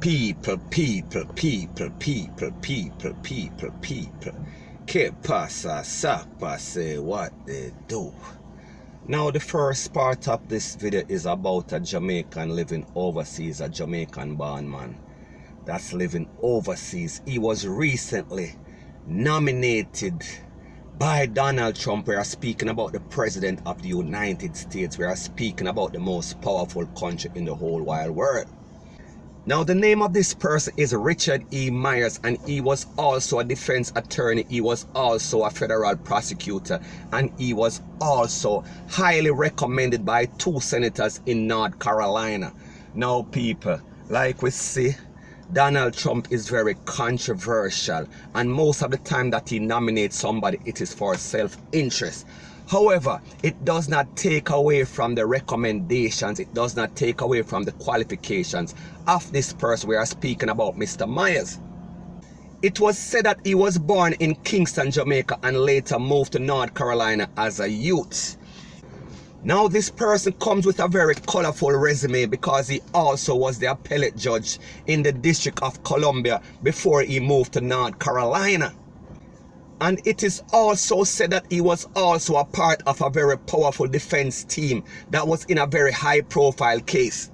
People. Que pasa, sapa, say what they do. Now the first part of this video is about a Jamaican living overseas, a Jamaican born man that's living overseas. He was recently nominated by Donald Trump. We are speaking about the President of the United States. We are speaking about the most powerful country in the whole wide world. Now the name of this person is Richard E. Myers, and he was also a defense attorney. He was also a federal prosecutor, and he was also highly recommended by 2 senators in North Carolina. Now people, like we see, Donald Trump is very controversial, and most of the time that he nominates somebody, it is for self-interest. However, it does not take away from the recommendations, it does not take away from the qualifications of this person. We are speaking about Mr. Myers. It was said that he was born in Kingston, Jamaica, and later moved to North Carolina as a youth. Now this person comes with a very colorful resume because he also was the appellate judge in the District of Columbia before he moved to North Carolina. And it is also said that he was also a part of a very powerful defense team that was in a very high profile case.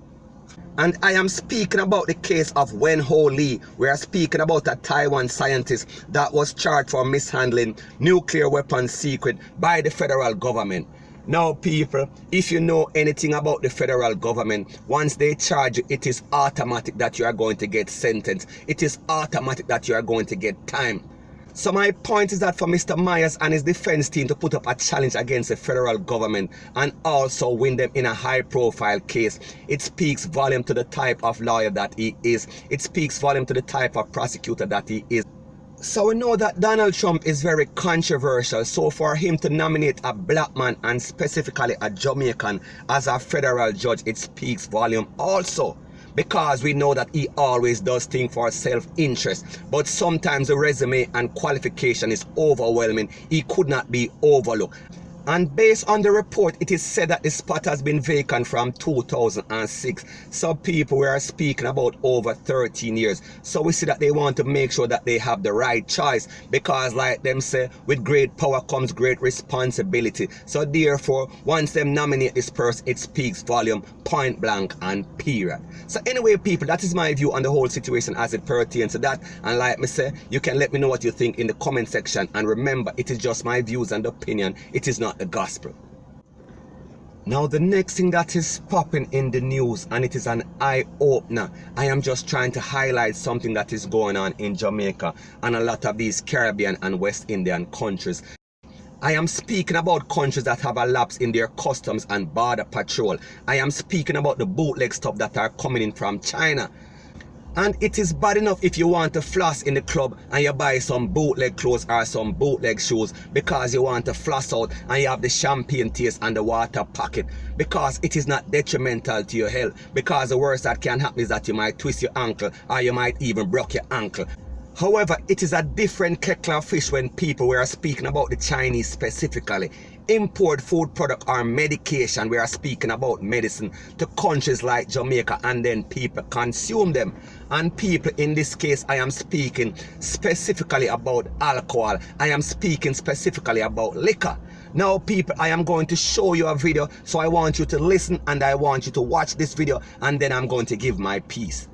And I am speaking about the case of Wen Ho Lee. We are speaking about a Taiwan scientist that was charged for mishandling nuclear weapons secret by the federal government. Now people, if you know anything about the federal government, once they charge you, it is automatic that you are going to get sentenced. It is automatic that you are going to get time. So my point is that for Mr. Myers and his defense team to put up a challenge against the federal government and also win them in a high profile case, it speaks volume to the type of lawyer that he is. It speaks volume to the type of prosecutor that he is. So we know that Donald Trump is very controversial, so for him to nominate a black man and specifically a Jamaican as a federal judge, it speaks volume also. Because we know that he always does things for self-interest, but sometimes the resume and qualification is overwhelming. He could not be overlooked. And based on the report, it is said that the spot has been vacant from 2006. So people, we are speaking about over 13 years. So we see that they want to make sure that they have the right choice, because like them say, with great power comes great responsibility. So therefore, once them nominate this person, it speaks volume, point blank and period. So anyway people, that is my view on the whole situation as it pertains to that. And like me say, you can let me know what you think in the comment section. And remember, it is just my views and opinion. It is not the gospel. Now the next thing that is popping in the news, and it is an eye-opener. I am just trying to highlight something that is going on in Jamaica and a lot of these Caribbean and West Indian countries. I am speaking about countries that have a lapse in their customs and border patrol. I am speaking about the bootleg stuff that are coming in from China. And it is bad enough if you want to floss in the club and you buy some bootleg clothes or some bootleg shoes because you want to floss out and you have the champagne taste and the water pocket, because it is not detrimental to your health. Because the worst that can happen is that you might twist your ankle or you might even break your ankle. However, it is a different kettle of fish when people were speaking about the Chinese specifically. Import food product or medication, we are speaking about medicine, to countries like Jamaica, and then people consume them. And people, in this case, I am speaking specifically about alcohol. I am speaking specifically about liquor. Now people, I am going to show you a video, so I want you to listen and I want you to watch this video, and then I'm going to give my piece.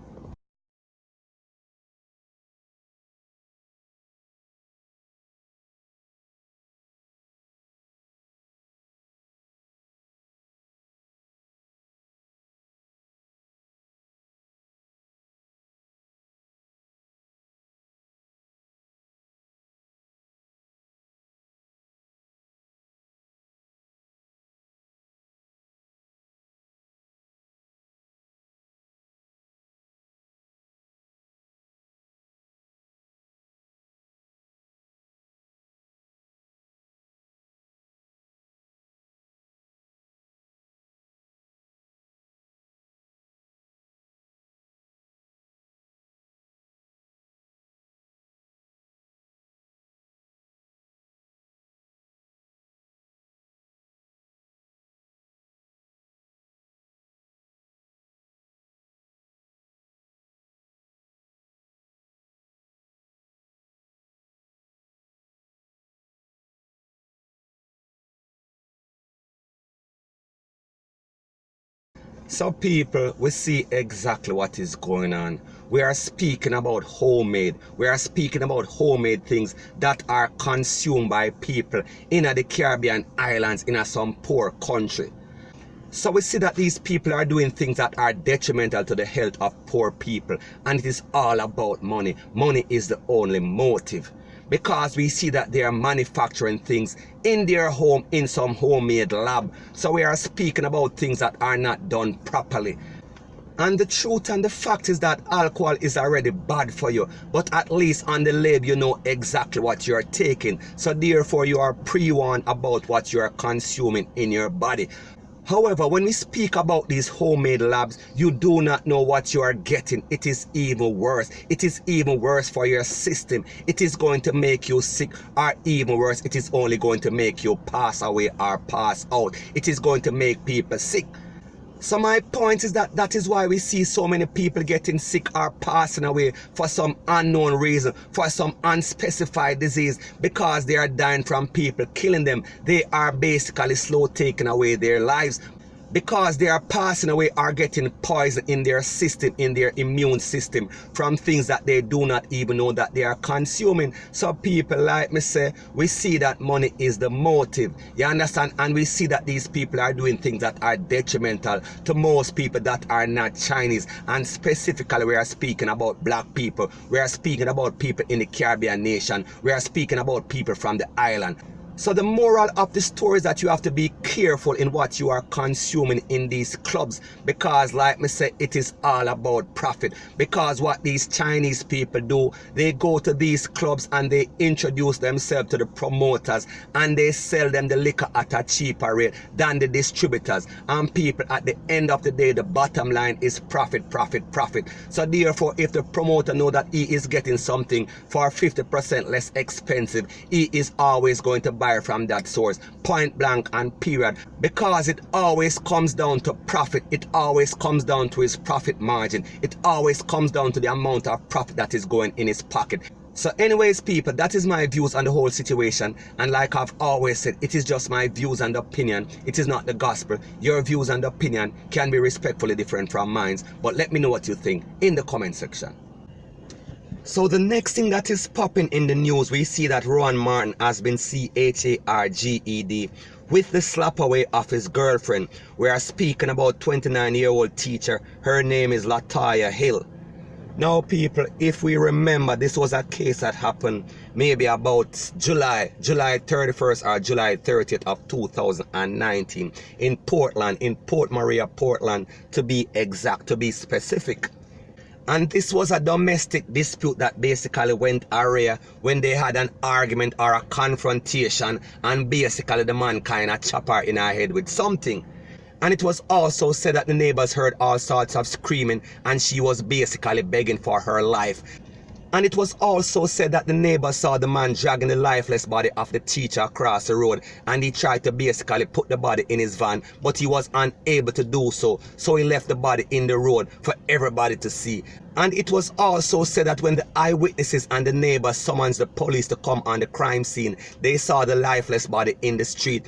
So people, we see exactly what is going on. We are speaking about homemade. We are speaking about homemade things that are consumed by people in the Caribbean islands in some poor country. So we see that these people are doing things that are detrimental to the health of poor people, and it is all about money. Money is the only motive, because we see that they are manufacturing things in their home in some homemade lab. So we are speaking about things that are not done properly. And the truth and the fact is that alcohol is already bad for you, but at least on the label you know exactly what you're taking. So therefore you are pre-warned about what you are consuming in your body. However, when we speak about these homemade labs, you do not know what you are getting. It is even worse. It is even worse for your system. It is going to make you sick, or even worse, it is only going to make you pass away or pass out. It is going to make people sick. So my point is that is why we see so many people getting sick or passing away for some unknown reason, for some unspecified disease, because they are dying from people killing them. They are basically slow taking away their lives, because they are passing away or getting poison in their system, in their immune system, from things that they do not even know that they are consuming. So people, like me say, we see that money is the motive, you understand, and we see that these people are doing things that are detrimental to most people that are not Chinese, and specifically we are speaking about black people, we are speaking about people in the Caribbean nation, we are speaking about people from the island. So the moral of the story is that you have to be careful in what you are consuming in these clubs, because like me say, it is all about profit. Because what these Chinese people do, they go to these clubs and they introduce themselves to the promoters and they sell them the liquor at a cheaper rate than the distributors. And people, at the end of the day, the bottom line is profit, profit, profit. So therefore, if the promoter know that he is getting something for 50% less expensive, he is always going to buy from that source, point blank and period, because it always comes down to profit. It always comes down to his profit margin. It always comes down to the amount of profit that is going in his pocket. So anyways people, that is my views on the whole situation, and like I've always said, it is just my views and opinion. It is not the gospel. Your views and opinion can be respectfully different from mine, but let me know what you think in the comment section. So the next thing that is popping in the news, we see that Rowan Martin has been CHARGED with the slap away of his girlfriend. We are speaking about 29-year-old teacher. Her name is Lataya Hill. Now people, if we remember, this was a case that happened maybe about July 31st or July 30th of 2019 in Portland, in Port Maria, Portland, to be exact, to be specific. And this was a domestic dispute that basically went awry when they had an argument or a confrontation, and basically the man kind of chopped her in her head with something. And it was also said that the neighbors heard all sorts of screaming and she was basically begging for her life. And it was also said that the neighbor saw the man dragging the lifeless body of the teacher across the road, and he tried to basically put the body in his van, but he was unable to do so, so he left the body in the road for everybody to see. And it was also said that when the eyewitnesses and the neighbors summoned the police to come on the crime scene, they saw the lifeless body in the street.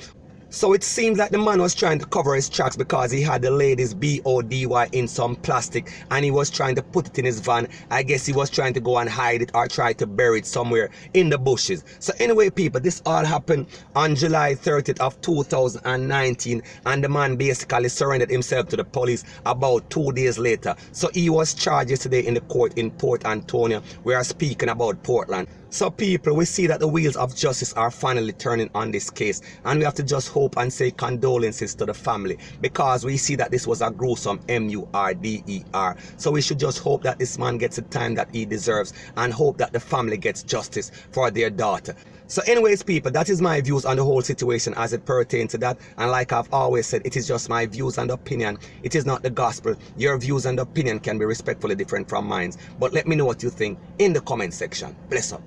So it seems like the man was trying to cover his tracks, because he had the lady's BODY in some plastic and he was trying to put it in his van. I guess he was trying to go and hide it or try to bury it somewhere in the bushes. So anyway people, this all happened on July 30th of 2019, and the man basically surrendered himself to the police about 2 days later. So he was charged yesterday in the court in Port Antonio. We are speaking about Portland. So people, we see that the wheels of justice are finally turning on this case, and we have to just hope and say condolences to the family, because we see that this was a gruesome murder. So we should just hope that this man gets the time that he deserves, and hope that the family gets justice for their daughter. So anyways people, that is my views on the whole situation as it pertains to that, and like I've always said, it is just my views and opinion. It is not the gospel. Your views and opinion can be respectfully different from mine, but let me know what you think in the comment section. Bless up.